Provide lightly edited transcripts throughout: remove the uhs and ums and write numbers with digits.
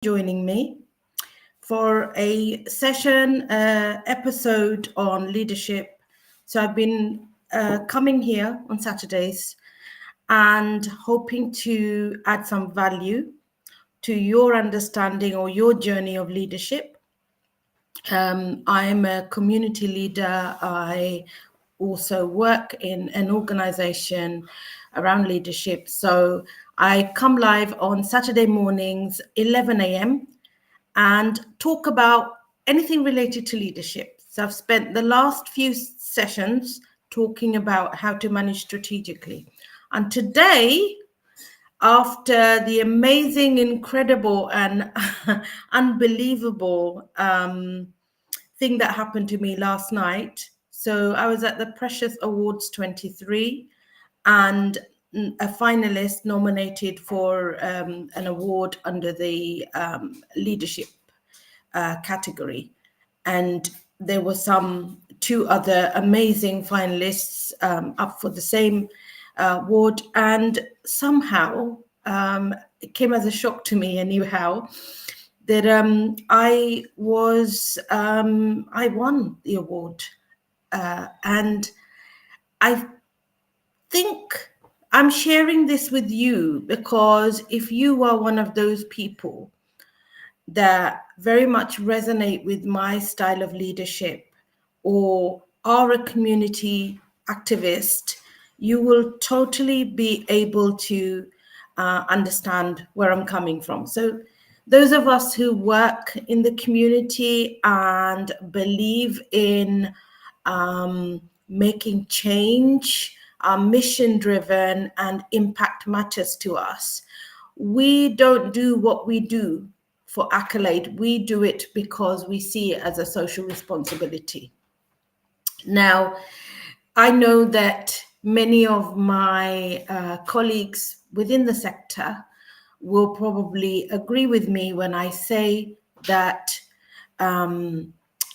joining me for a session episode on leadership. So I've been coming here on Saturdays and hoping to add some value to your understanding or your journey of leadership. I'm a community leader. I also work in an organization around leadership. So I come live on Saturday mornings, 11 a.m., and talk about anything related to leadership. So I've spent the last few sessions talking about how to manage strategically. And today, after the amazing, incredible, and unbelievable thing that happened to me last night. So I was at the Precious Awards 23 and a finalist nominated for an award under the leadership category. And there were two other amazing finalists up for the same award. And somehow it came as a shock to me anyhow that I won the award. And I think I'm sharing this with you because if you are one of those people that very much resonate with my style of leadership or are a community activist, you will totally be able to understand where I'm coming from. So those of us who work in the community and believe in making change, are mission driven, and impact matters to us. We don't do what we do for accolade. We do it because we see it as a social responsibility. Now, I know that many of my colleagues within the sector will probably agree with me when I say that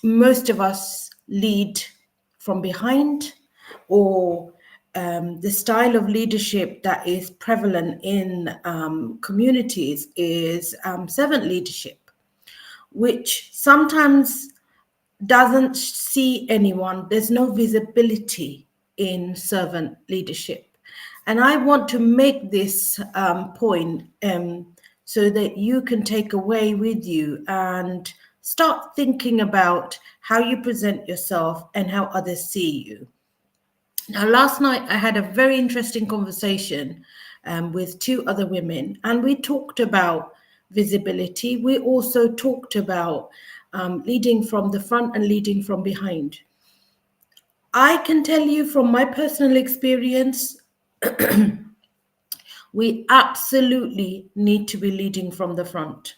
most of us lead from behind, or the style of leadership that is prevalent in communities is servant leadership, which sometimes doesn't see anyone. There's no visibility in servant leadership. And I want to make this point so that you can take away with you and start thinking about how you present yourself and how others see you. Now, last night I had a very interesting conversation with two other women, and we talked about visibility. We also talked about leading from the front and leading from behind. I can tell you from my personal experience, we absolutely need to be leading from the front.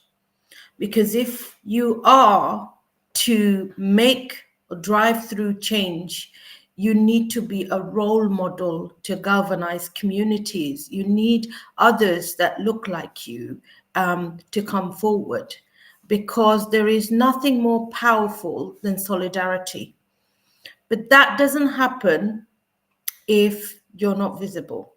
Because if you are to make or drive through change, you need to be a role model to galvanize communities. You need others that look like you to come forward, because there is nothing more powerful than solidarity. But that doesn't happen if you're not visible.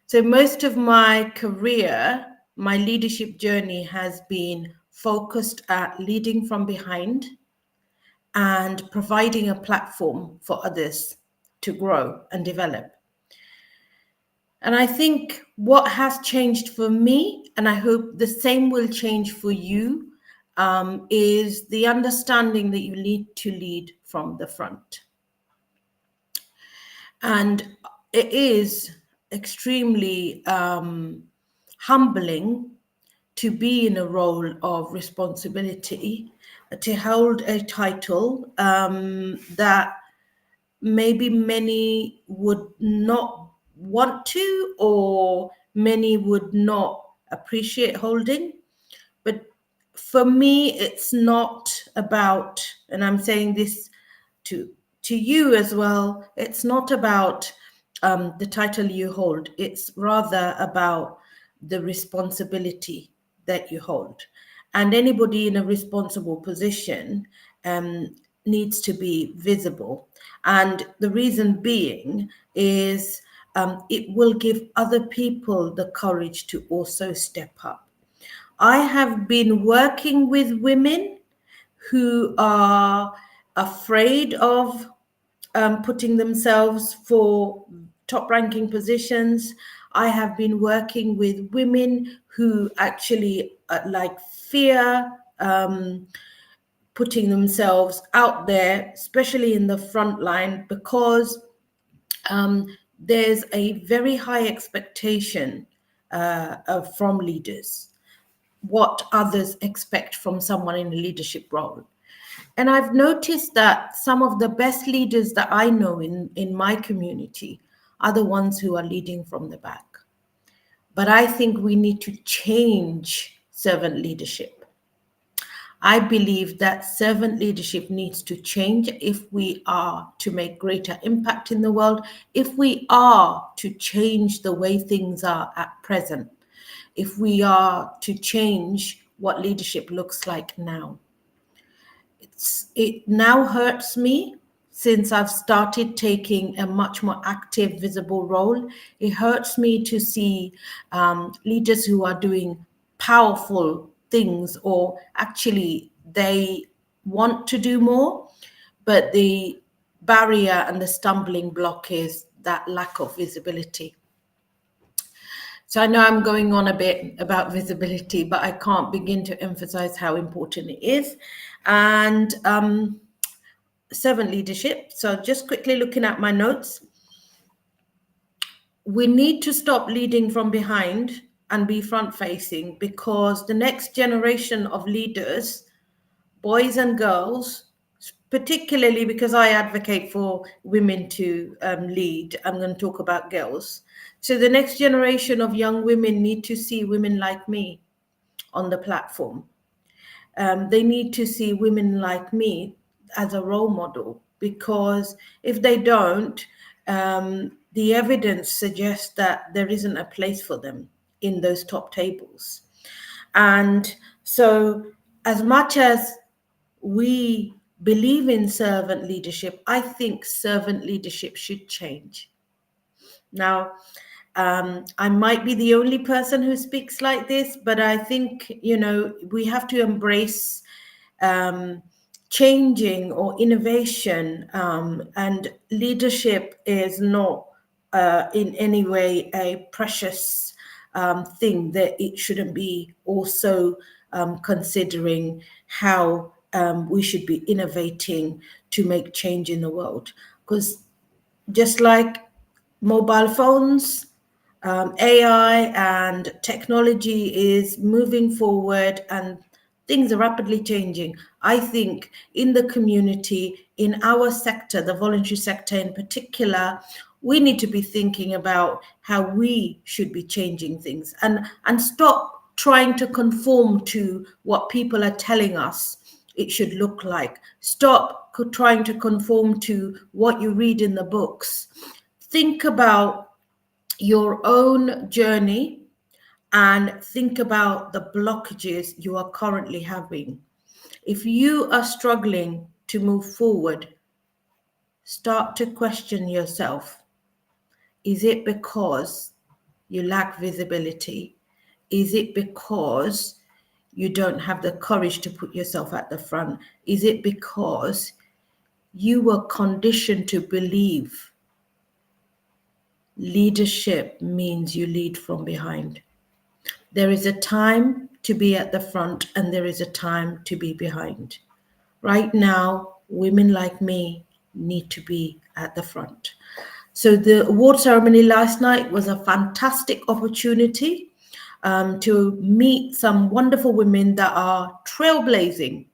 So most of my career, my leadership journey has been focused at leading from behind and providing a platform for others to grow and develop. And I think what has changed for me, and I hope the same will change for you, is the understanding that you need to lead from the front. And it is extremely humbling to be in a role of responsibility, to hold a title that maybe many would not want to, or many would not appreciate holding. But for me, it's not about, and I'm saying this to you as well, it's not about the title you hold. It's rather about the responsibility that you hold. And anybody in a responsible position needs to be visible. And the reason being is it will give other people the courage to also step up. I have been working with women who are afraid of putting themselves for top ranking positions. I have been working with women who actually like fear putting themselves out there, especially in the front line, because there's a very high expectation from leaders, what others expect from someone in a leadership role. And I've noticed that some of the best leaders that I know in my community are the ones who are leading from the back. But I think we need to change servant leadership. I believe that servant leadership needs to change if we are to make greater impact in the world, if we are to change the way things are at present, if we are to change what leadership looks like now. It now hurts me since I've started taking a much more active, visible role. It hurts me to see leaders who are doing powerful things, or actually they want to do more, but the barrier and the stumbling block is that lack of visibility. So I know I'm going on a bit about visibility, but I can't begin to emphasize how important it is. And servant leadership. So just quickly looking at my notes, we need to stop leading from behind and be front facing, because the next generation of leaders, boys and girls, particularly because I advocate for women to lead, I'm going to talk about girls. So the next generation of young women need to see women like me on the platform. They need to see women like me as a role model, because if they don't, the evidence suggests that there isn't a place for them in those top tables. And so, as much as we believe in servant leadership, I think servant leadership should change. Now, I might be the only person who speaks like this, but I think, we have to embrace changing or innovation, and leadership is not in any way a precious thing, that it shouldn't be also considering how we should be innovating to make change in the world. Because just like mobile phones, AI and technology is moving forward and things are rapidly changing. I think in the community, in our sector, the voluntary sector in particular, we need to be thinking about how we should be changing things, and stop trying to conform to what people are telling us it should look like. Stop trying to conform to what you read in the books. Think about your own journey and think about the blockages you are currently having. If you are struggling to move forward, start to question yourself. Is it because you lack visibility? Is it because you don't have the courage to put yourself at the front? Is it because you were conditioned to believe leadership means you lead from behind? There is a time to be at the front and there is a time to be behind. Right now, women like me need to be at the front. So the award ceremony last night was a fantastic opportunity to meet some wonderful women that are trailblazing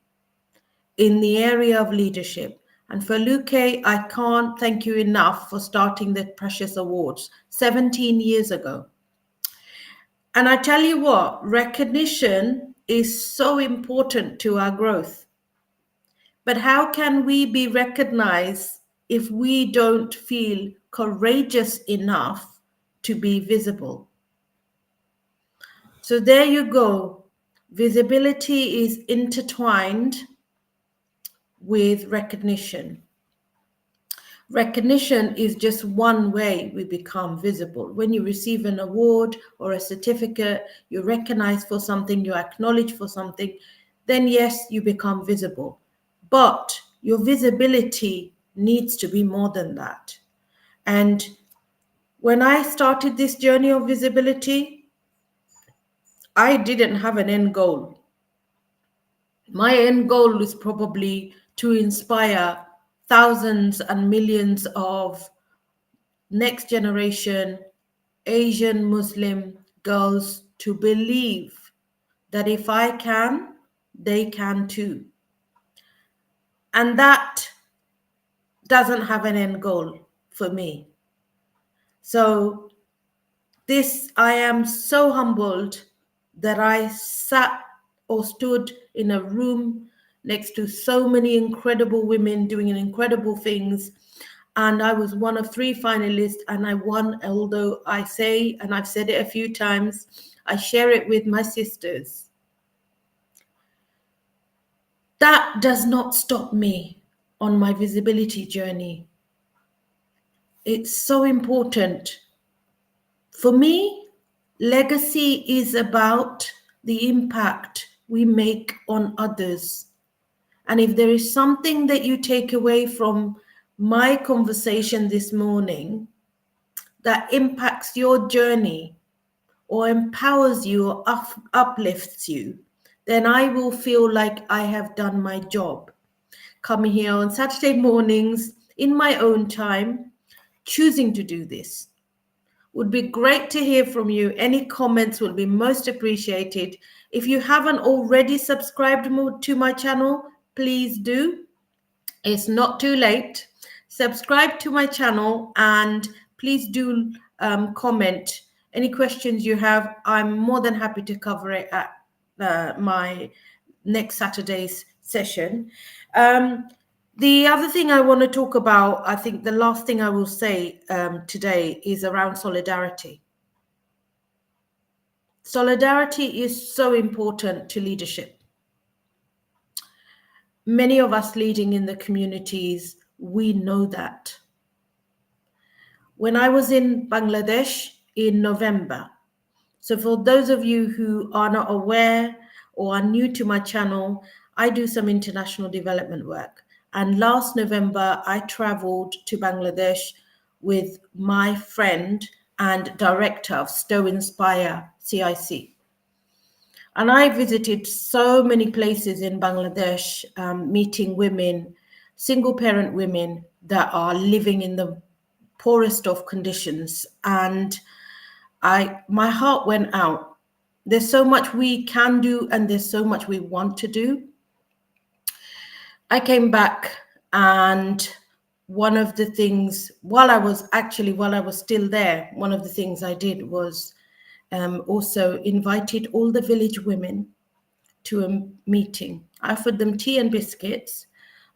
in the area of leadership. And for Luke, I can't thank you enough for starting the Precious Awards 17 years ago. And I tell you what, recognition is so important to our growth. But how can we be recognized if we don't feel courageous enough to be visible? So there you go. Visibility is intertwined with recognition. Recognition is just one way we become visible. When you receive an award or a certificate, you're recognized for something, you're acknowledged for something, then yes, you become visible. But your visibility needs to be more than that. And when I started this journey of visibility, I didn't have an end goal. My end goal is probably to inspire thousands and millions of next generation Asian Muslim girls to believe that if I can, they can too. And that doesn't have an end goal for me. So I am so humbled that I sat or stood in a room next to so many incredible women doing incredible things. And I was one of 3 finalists and I won, although I say, and I've said it a few times, I share it with my sisters. That does not stop me on my visibility journey. It's so important. For me, legacy is about the impact we make on others. And if there is something that you take away from my conversation this morning that impacts your journey or empowers you or uplifts you, then I will feel like I have done my job. Coming here on Saturday mornings in my own time, choosing to do this. Would be great to hear from you. Any comments will be most appreciated. If you haven't already subscribed to my channel, please do. It's not too late. Subscribe to my channel and please do comment. Any questions you have, I'm more than happy to cover it at my next Saturday's session. The other thing I want to talk about, I think the last thing I will say today is around solidarity. Solidarity is so important to leadership. Many of us leading in the communities, we know that. When I was in Bangladesh in November, so for those of you who are not aware or are new to my channel, I do some international development work. And last November, I traveled to Bangladesh with my friend and director of Stowe Inspire CIC. And I visited so many places in Bangladesh, meeting women, single parent women that are living in the poorest of conditions. And my heart went out. There's so much we can do and there's so much we want to do. I came back and one of the things, while I was still there, one of the things I did was also invited all the village women to a meeting. I offered them tea and biscuits.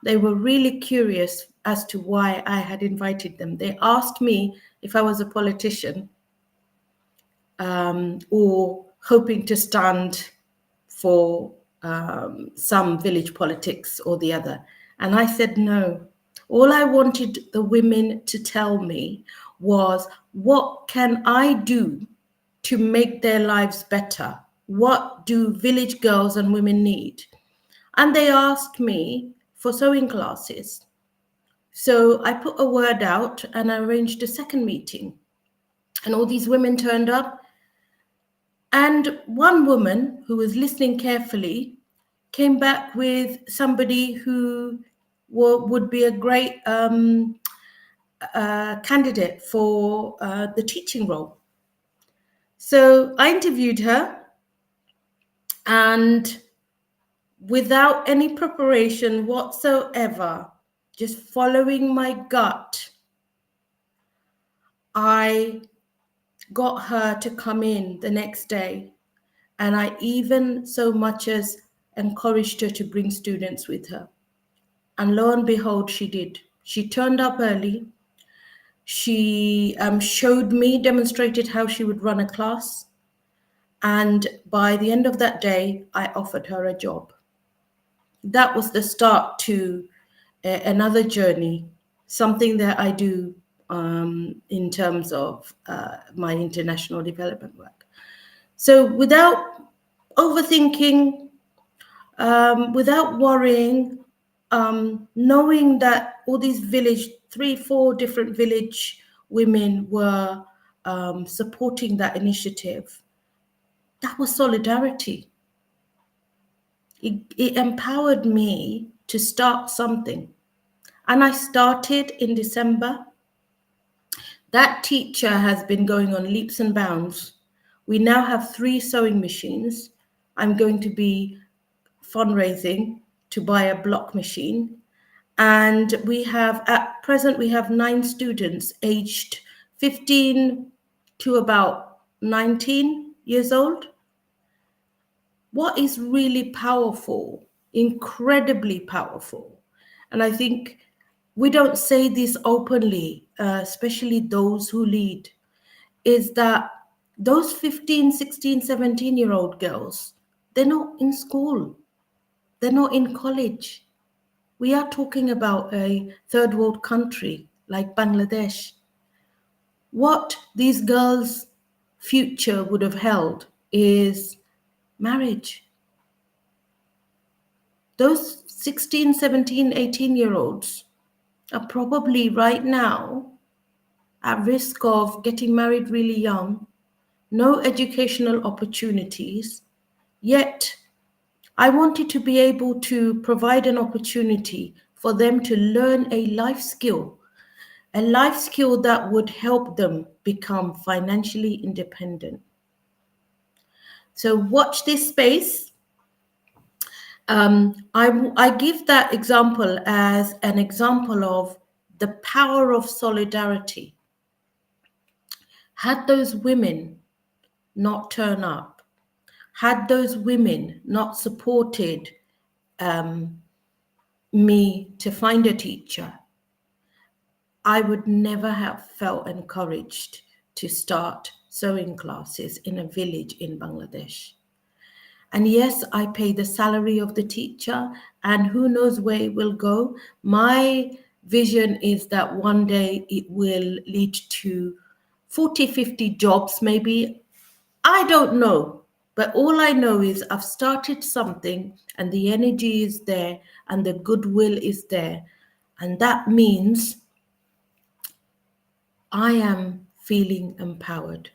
They were really curious as to why I had invited them. They asked me if I was a politician or hoping to stand for some village politics or the other. And I said no. All I wanted the women to tell me was, what can I do to make their lives better? What do village girls and women need? And they asked me for sewing classes. So I put a word out and I arranged a second meeting. And all these women turned up. And one woman who was listening carefully came back with somebody who would be a great candidate for the teaching role. So I interviewed her, and without any preparation whatsoever, just following my gut, I got her to come in the next day. And I even so much as encouraged her to bring students with her. And lo and behold, she did. She turned up early. She demonstrated how she would run a class. And by the end of that day, I offered her a job. That was the start to another journey. something that I do in terms of my international development work. So without overthinking, without worrying, knowing that all these village, 3, 4 different village women were supporting that initiative, that was solidarity. It empowered me to start something. And I started in December. That teacher has been going on leaps and bounds. We now have 3 sewing machines. I'm going to be fundraising to buy a block machine. And we have, at present, we have 9 students aged 15 to about 19 years old. What is really powerful, incredibly powerful, and I think we don't say this openly, especially those who lead, is that those 15, 16, 17-year-old girls, they're not in school, they're not in college. We are talking about a third world country like Bangladesh. What these girls' future would have held is marriage. Those 16, 17, 18-year-olds are probably right now at risk of getting married really young, no educational opportunities. Yet, I wanted to be able to provide an opportunity for them to learn a life skill that would help them become financially independent. So, watch this space. I give that example as an example of the power of solidarity. Had those women not turn up, had those women not supported me to find a teacher, I would never have felt encouraged to start sewing classes in a village in Bangladesh. And yes, I pay the salary of the teacher, and who knows where it will go. My vision is that one day it will lead to 40, 50 jobs, maybe. I don't know. But all I know is I've started something, and the energy is there, and the goodwill is there. And that means I am feeling empowered.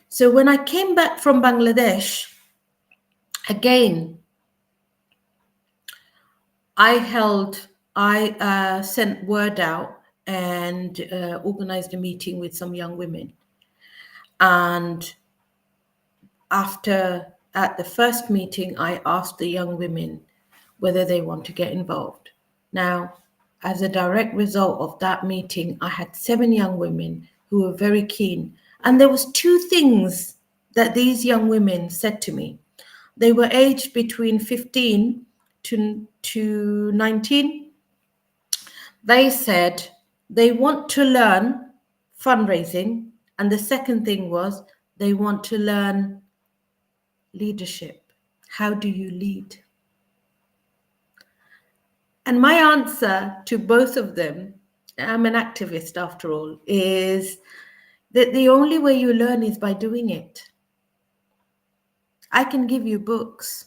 So when I came back from Bangladesh, again, I sent word out and organized a meeting with some young women. And at the first meeting, I asked the young women whether they want to get involved. Now, as a direct result of that meeting, I had 7 young women who were very keen. And there was 2 things that these young women said to me. They were aged between 15 to 19. They said they want to learn fundraising. And the second thing was they want to learn leadership. How do you lead? And my answer to both of them, I'm an activist after all, is that the only way you learn is by doing it. I can give you books.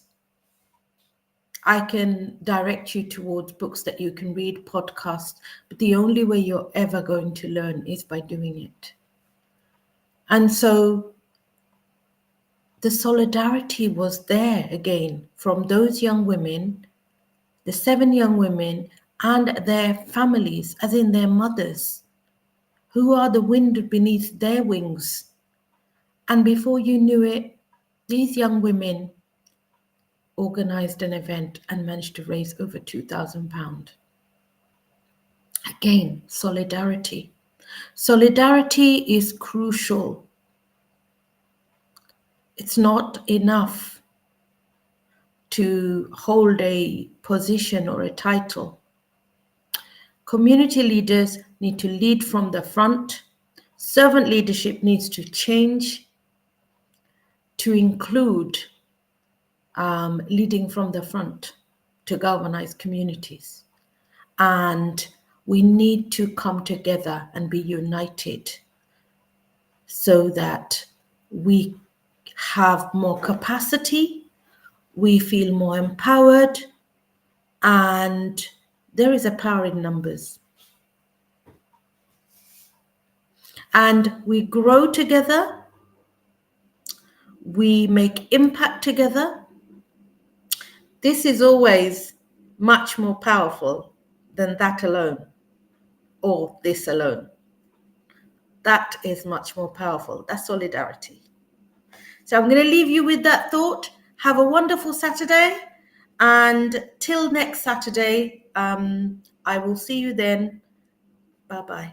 I can direct you towards books that you can read, podcasts, but the only way you're ever going to learn is by doing it. And so the solidarity was there again from those young women, the 7 young women, and their families, as in their mothers, who are the wind beneath their wings. And before you knew it, these young women organized an event and managed to raise over £2,000. Again, solidarity. Solidarity is crucial. It's not enough to hold a position or a title. Community leaders need to lead from the front. Servant leadership needs to change to include leading from the front to galvanize communities. And We need to come together and be united so that we have more capacity, we feel more empowered, and there is a power in numbers. And we grow together, we make impact together. This is always much more powerful than that alone or this alone. That is much more powerful. That's solidarity. So I'm going to leave you with that thought. Have a wonderful Saturday. And till next Saturday, I will see you then. Bye-bye.